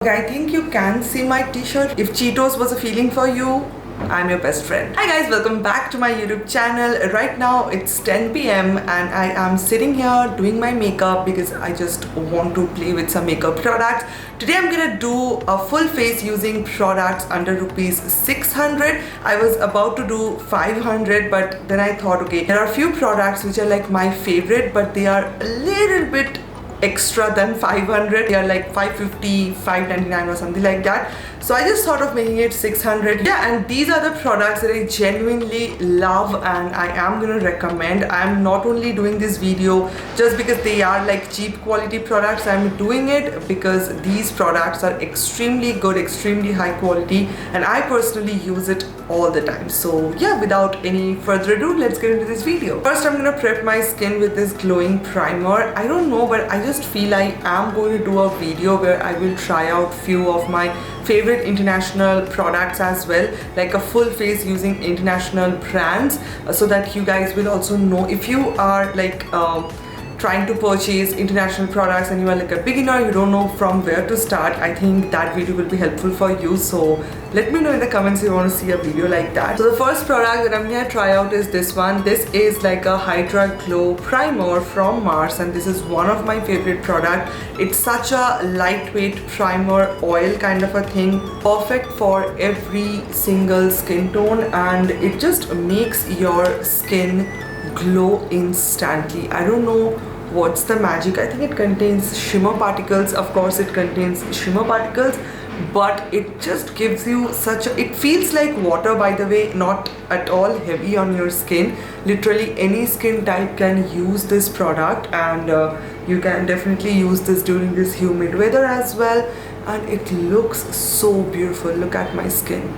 I think you can see my t-shirt. If Cheetos was a feeling for you, I'm your best friend. Hi guys, welcome back to my YouTube channel. Right now it's 10 p.m. and I am sitting here doing my makeup because I just want to play with some makeup products. Today I'm gonna do a full face using products under rupees 600. I was about to do 500, but then I thought, okay, there are a few products which are like my favorite, but they are a little bit extra than 500. They are like 550, 599 or something like that. So I just thought of making it 600. Yeah, and these are the products that I genuinely love and I am gonna recommend. I'm not only doing this video just because they are like cheap quality products. I'm doing it because these products are extremely good, extremely high quality, and I personally use it all the time. So yeah, without any further ado, let's get into this video. First, I'm gonna prep my skin with this glowing primer. I don't know, but I just feel I am going to do a video where I will try out few of my favorite international products as well, like a full face using international brands, so that you guys will also know if you are like trying to purchase international products and you are like a beginner, you don't know from where to start. I think that video will be helpful for you. So let me know in the comments if you want to see a video like that. So the first product that I'm gonna try out is this one. This is like a Hydra Glow Primer from Mars, and this is one of my favorite product. It's such a lightweight primer oil kind of a thing, perfect for every single skin tone, and it just makes your skin glow instantly. I don't know what's the magic. I think it contains shimmer particles. Of course it contains shimmer particles, but it just gives you such a, it feels like water, by the way, not at all heavy on your skin. Literally any skin type can use this product, and you can definitely use this during this humid weather as well, and it looks so beautiful. Look at my skin.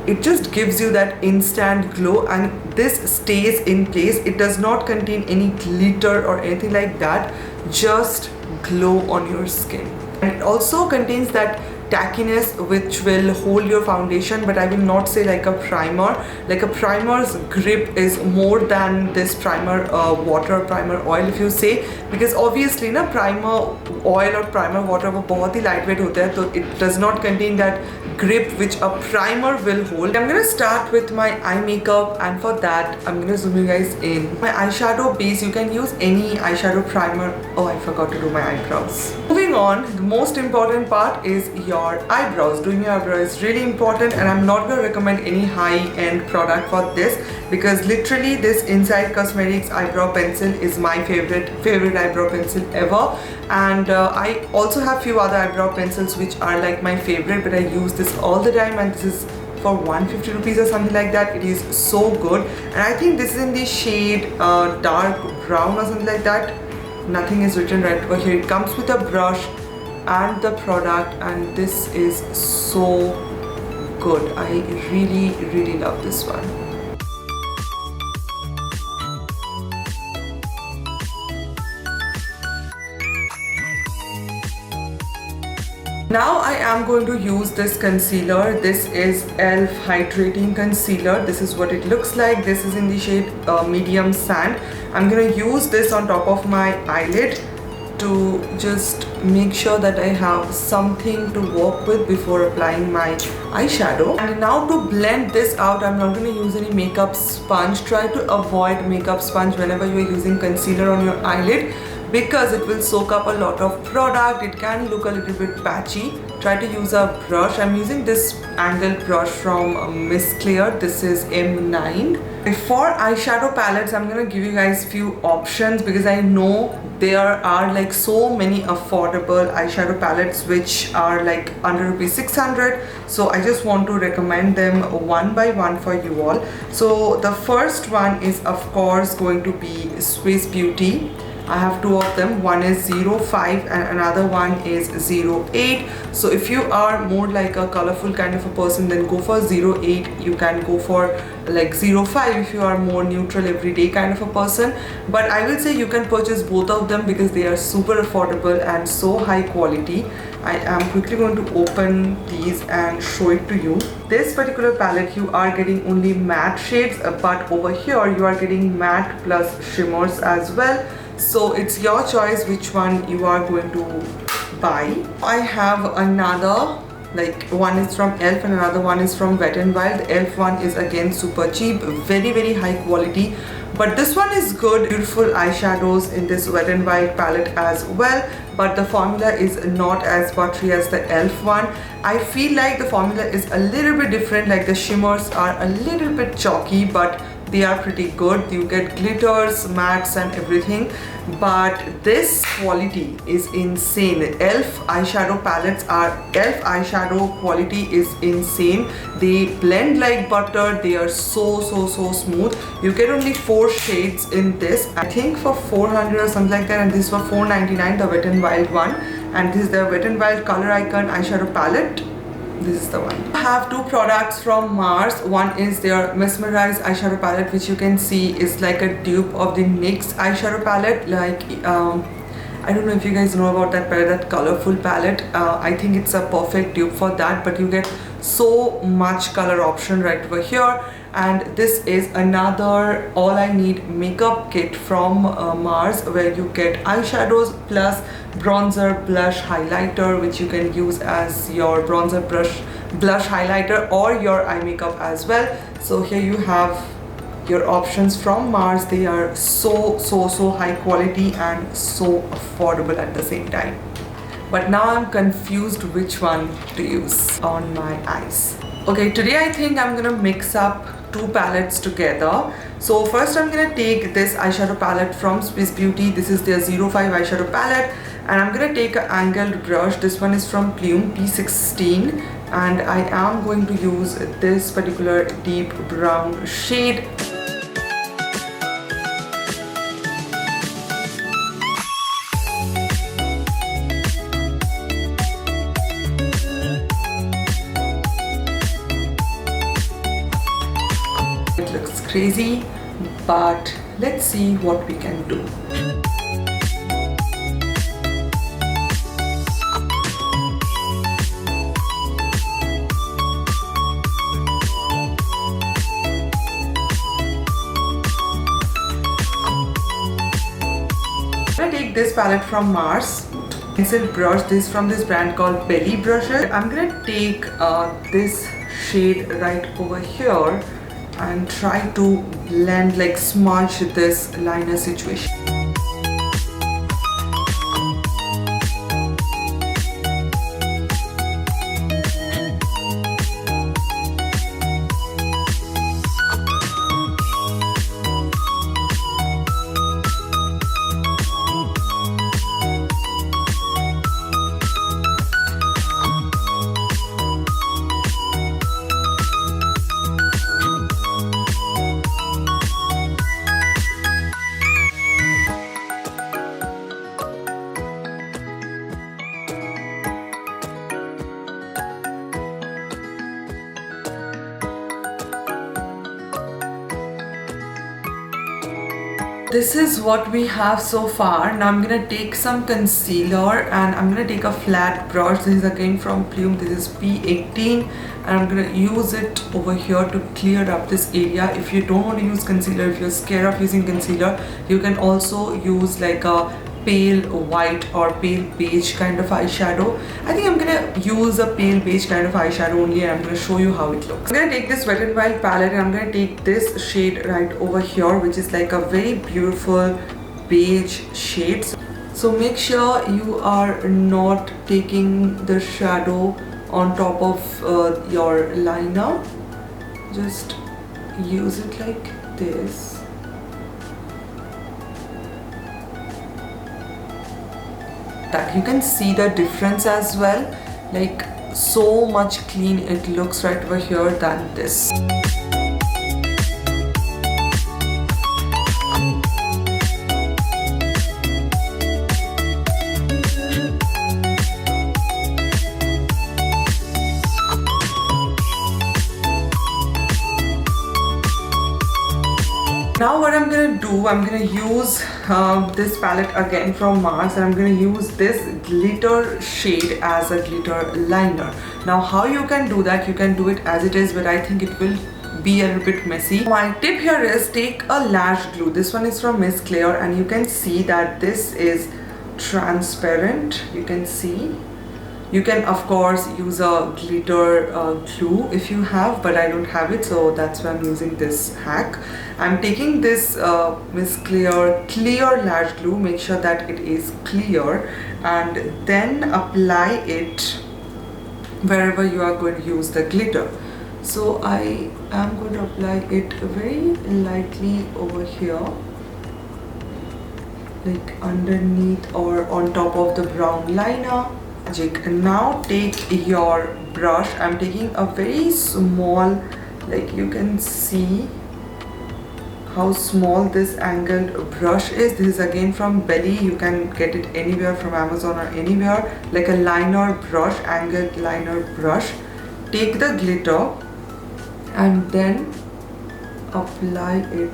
It just gives you that instant glow, and this stays in place. It does not contain any glitter or anything like that, just glow on your skin. And it also contains that tackiness which will hold your foundation, but I will not say like a primer. Like a primer's grip is more than this primer water primer oil, if you say, because obviously na primer oil or primer water वो बहुत ही lightweight होता है, so it does not contain that grip which a primer will hold. I'm gonna start with my eye makeup, and for that I'm gonna zoom you guys in. My eyeshadow base, you can use any eyeshadow primer. Oh, I forgot to do my eyebrows. Moving on, the most important part is your eyebrows. Doing your eyebrows is really important, and I'm not gonna recommend any high-end product for this because literally this Inside Cosmetics eyebrow pencil is my favorite eyebrow pencil ever. And I also have few other eyebrow pencils which are like my favorite, but I use this all the time, and this is for 150 rupees or something like that. It is so good, and I think this is in the shade dark brown or something like that. Nothing is written right over here. It comes with a brush and the product, and this is so good. I really love this one. Now I am going to use this concealer. This is e.l.f. Hydrating Concealer. This is what it looks like. This is in the shade Medium Sand. I'm going to use this on top of my eyelid to just make sure that I have something to work with before applying my eyeshadow. And now to blend this out, I'm not going to use any makeup sponge. Try to avoid makeup sponge whenever you are using concealer on your eyelid, because it will soak up a lot of product. It can look a little bit patchy. Try to use a brush. I'm using this angled brush from Miss Clear. This is M9. For eyeshadow palettes, I'm gonna give you guys few options because I know there are like so many affordable eyeshadow palettes which are like under rupees 600. So I just want to recommend them one by one for you all. So the first one is of course going to be Swiss Beauty. I have two of them. One is 05 and another one is 08. So if you are more like a colorful kind of a person, then go for 08. You can go for like 05 if you are more neutral everyday kind of a person. But I will say you can purchase both of them because they are super affordable and so high quality. I am quickly going to open these and show it to you. This particular palette you are getting only matte shades, but over here you are getting matte plus shimmers as well. So it's your choice which one you are going to buy. I have another, like one is from Elf and another one is from Wet n Wild. The Elf one is again super cheap, very high quality, but this one is good. Beautiful eyeshadows in this Wet n Wild palette as well, but the formula is not as buttery as the Elf one. I feel like the formula is a little bit different, like the shimmers are a little bit chalky, but they are pretty good. You get glitters, mattes and everything, but this quality is insane. Elf eyeshadow quality is insane. They blend like butter. They are so smooth. You get only 4 shades in this, I think for 400 or something like that, and this for 499, the Wet n Wild one, and this is the Wet n Wild Color Icon eyeshadow palette. This is the one. I have 2 products from Mars. One is their Mesmerize eyeshadow palette, which you can see is like a dupe of the NYX eyeshadow palette. Like I don't know if you guys know about that palette, that colorful palette. I think it's a perfect dupe for that, but you get so much color option right over here. And this is another All I Need makeup kit from Mars, where you get eyeshadows plus bronzer, blush, highlighter, which you can use as your bronzer, blush, highlighter, or your eye makeup as well. So here you have your options from Mars. They are so high quality and so affordable at the same time. But now I'm confused which one to use on my eyes. Okay, today I think I'm gonna mix up 2 palettes together. So first I'm gonna take this eyeshadow palette from Swiss Beauty. This is their 05 eyeshadow palette, and I'm gonna take an angled brush. This one is from Plume P16, and I am going to use this particular deep brown shade. It looks crazy, but let's see what we can do. I'm gonna take this palette from Mars. Pencil brush, this from this brand called Belly Brushes. I'm gonna take this shade right over here and try to blend, like smudge this liner situation. This is what we have so far. Now I'm gonna take some concealer and I'm gonna take a flat brush. This is again from Plume. This is P18, and I'm gonna use it over here to clear up this area. If you don't want to use concealer, if you're scared of using concealer, you can also use like a pale white or pale beige kind of eyeshadow. I think I'm gonna use a pale beige kind of eyeshadow only, and I'm gonna show you how it looks. I'm gonna take this Wet n Wild palette and I'm gonna take this shade right over here, which is like a very beautiful beige shade. So make sure you are not taking the shadow on top of your liner. Just use it like this. That you can see the difference as well, like so much clean it looks right over here than this. Now what I'm gonna do, I'm gonna use this palette again from Mars, and I'm gonna use this glitter shade as a glitter liner. Now how you can do that, you can do it as it is, but I think it will be a little bit messy. My tip here is take a lash glue. This one is from Miss Claire, and you can see that this is transparent, you can see. You can of course use a glitter glue if you have, but I don't have it, so that's why I'm using this hack. I'm taking this Miss Clear lash glue, make sure that it is clear, and then apply it wherever you are going to use the glitter. So I am going to apply it very lightly over here, like underneath or on top of the brown liner. And now take your brush. I'm taking a very small, like you can see how small this angled brush is. This is again from Belly. You can get it anywhere from Amazon or anywhere, like a liner brush, angled liner brush. Take the glitter and then apply it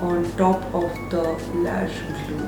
on top of the lash glue.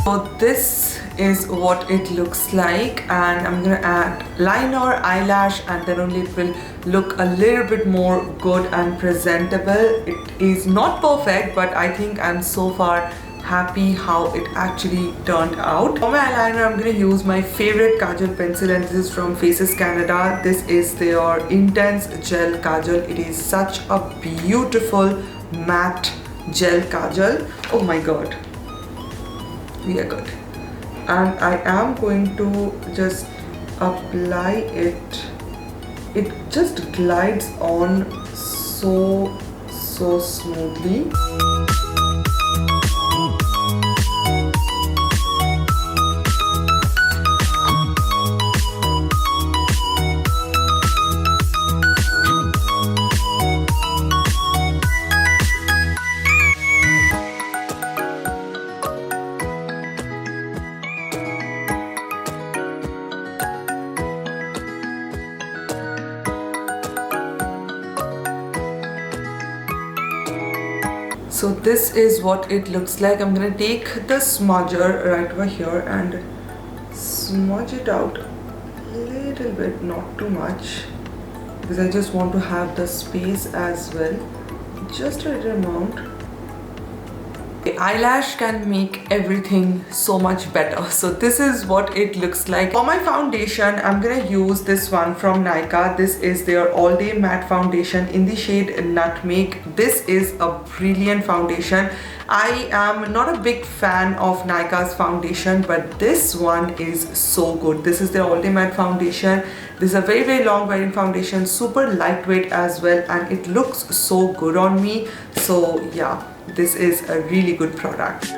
So this is what it looks like, and I'm gonna add liner, eyelash, and then only it will look a little bit more good and presentable. It is not perfect, but I think I'm so far happy how it actually turned out. For my eyeliner, I'm gonna use my favorite kajal pencil, and this is from Faces Canada. This is their Intense Gel Kajal. It is such a beautiful matte gel kajal. Oh my god. We are good. And I am going to just apply it. It just glides on so smoothly. So this is what it looks like. I'm gonna take the smudger right over here and smudge it out a little bit, not too much, because I just want to have the space as well, just a little amount. The eyelash can make everything so much better. So this is what it looks like. For my foundation, I'm gonna use this one from Nykaa. This is their all day matte foundation in the shade Nutmeg. This is a brilliant foundation. I am not a big fan of Nykaa's foundation, but this one is so good. This is their all day matte foundation. This is a very long wearing foundation, super lightweight as well, and it looks so good on me. So yeah, this is a really good product.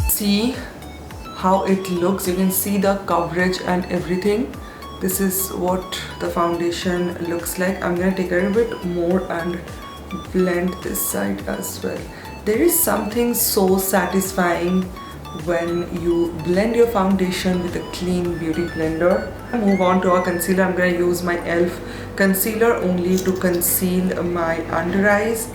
See how it looks. You can see the coverage and everything. This is what the foundation looks like. I'm gonna take a little bit more and blend this side as well. There is something so satisfying when you blend your foundation with a clean beauty blender. Move on to our concealer. I'm gonna use my e.l.f. concealer only to conceal my under eyes.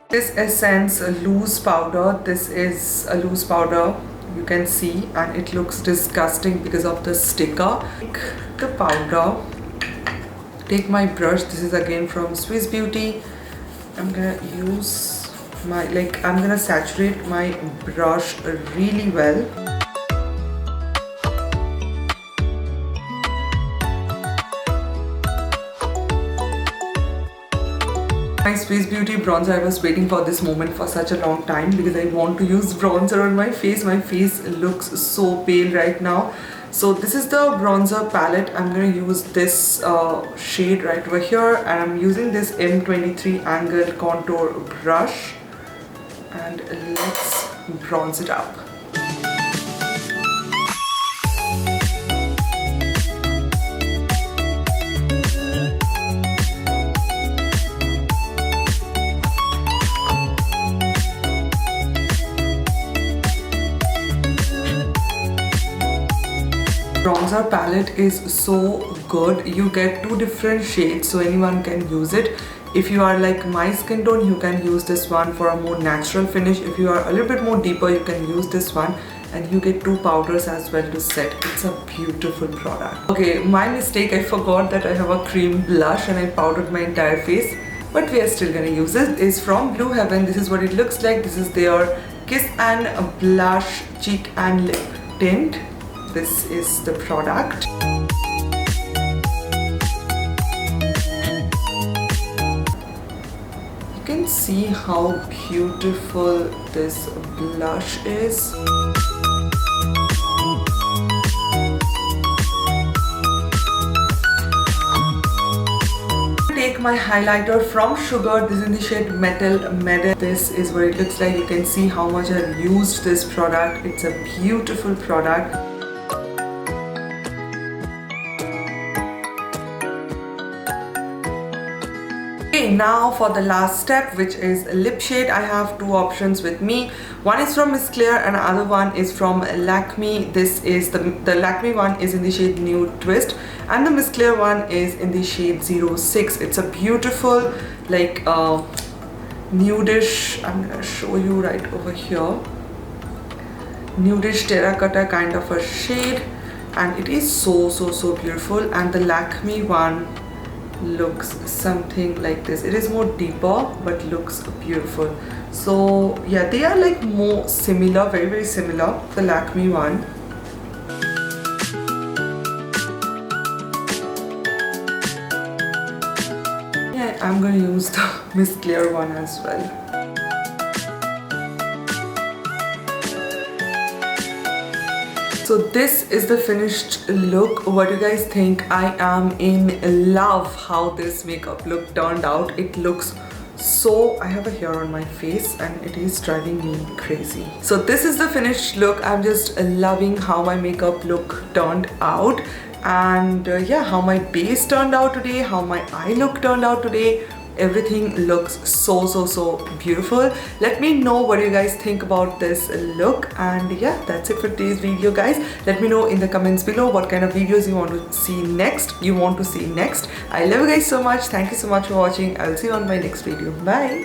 This Essence loose powder. This is a loose powder, you can see, and it looks disgusting because of the sticker. Take the powder, take my brush. This is again from Swiss Beauty. I'm gonna use my, I'm gonna saturate my brush really well. My Swiss Beauty bronzer, I was waiting for this moment for such a long time because I want to use bronzer on my face. My face looks so pale right now. So this is the bronzer palette. I'm going to use this shade right over here, and I'm using this M23 angled contour brush, and let's bronze it up. Bronzer palette is so good. You get 2 different shades, so anyone can use it. If you are like my skin tone, you can use this one for a more natural finish. If you are a little bit more deeper, you can use this one, and you get 2 powders as well to set. It's a beautiful product. Okay, my mistake, I forgot that I have a cream blush and I powdered my entire face, but we are still gonna use it. It's from Blue Heaven. This is what it looks like. This is their Kiss and Blush Cheek and Lip Tint. This is the product. You can see how beautiful this blush is. Take my highlighter from Sugar. This is in the shade Metal Medal. This is what it looks like. You can see how much I've used this product. It's a beautiful product. Okay, now for the last step, which is lip shade. I have 2 options with me. One is from Miss Claire and the other one is from Lakme. This is the Lakme one is in the shade Nude Twist, and the Miss Claire one is in the shade 06. It's a beautiful like nudish, I'm gonna show you right over here, nudish terracotta kind of a shade, and it is so beautiful. And the Lakme one looks something like this. It is more deeper but looks beautiful. So yeah, they are like more similar, very similar, the Lakme one. Yeah, I'm gonna use the Miss Claire one as well. So this is the finished look. What do you guys think? I am in love how this makeup look turned out. It looks so, I have a hair on my face and it is driving me crazy. So this is the finished look. I'm just loving how my makeup look turned out, and yeah, how my base turned out today, how my eye look turned out today. Everything looks so beautiful. Let me know what you guys think about this look, and yeah, that's it for today's video, guys. Let me know in the comments below what kind of videos you want to see next. I love you guys so much. Thank you so much for watching. I will see you on my next video. Bye.